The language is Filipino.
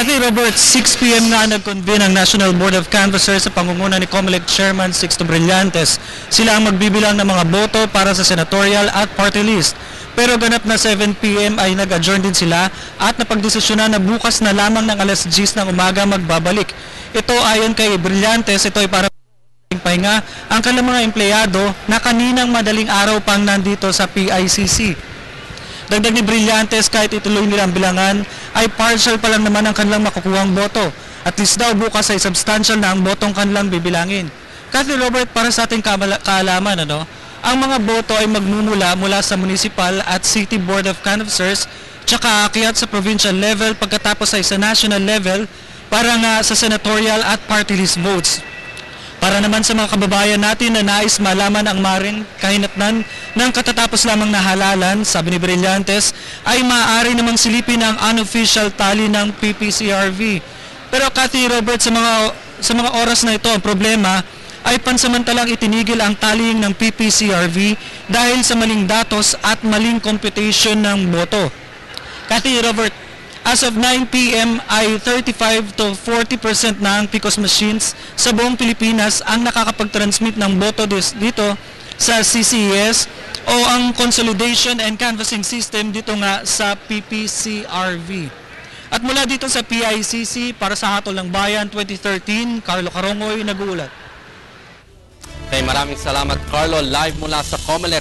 Kathy Robert, 6 p.m. na nag-convene ang National Board of Canvassers sa pangunguna ni COMELEC Chairman Sixto Brillantes. Sila ang magbibilang ng mga boto para sa senatorial at party list. Pero ganap na 7 p.m. ay nag-adjourn din sila at napagdesisyonan na bukas na lamang ng alas 10 ng umaga magbabalik. Ito ayon kay Brillantes, ito ay para pahinga ang kanilang mga empleyado na kaninang madaling araw pang nandito sa PICC. Dagdag ni Brillantes, kahit ituloy nilang bilangan, ay partial pa lang naman ang kanilang makukuhang boto. At least daw bukas ay substantial na ang botong kanilang bibilangin. Kathy Robert, para sa ating kaalaman, ang mga boto ay magmumula mula sa Municipal at City Board of Canvassers, tsaka aakyat sa provincial level pagkatapos ay sa national level para nga sa senatorial at party list votes. Para naman sa mga kababayan natin na nais malaman ang maring kahinatnan ng katatapos lamang na halalan, sabi ni Brillantes, ay maaari namang silipin ang unofficial tally ng PPCRV. Pero Kathy Robert, sa mga oras na ito, ang problema ay pansamantalang itinigil ang tallying ng PPCRV dahil sa maling datos at maling computation ng boto. Kathy Robert, as of 9 p.m. ay 35 to 40% na ang PCOS machines sa buong Pilipinas ang nakakapag-transmit ng boto dito sa CCES o ang Consolidation and Canvassing System dito nga sa PPCRV. At mula dito sa PICC, para sa Hatol ng Bayan 2013, Carlo Carongoy nag-uulat. Maraming salamat Carlo, live mula sa COMELEC.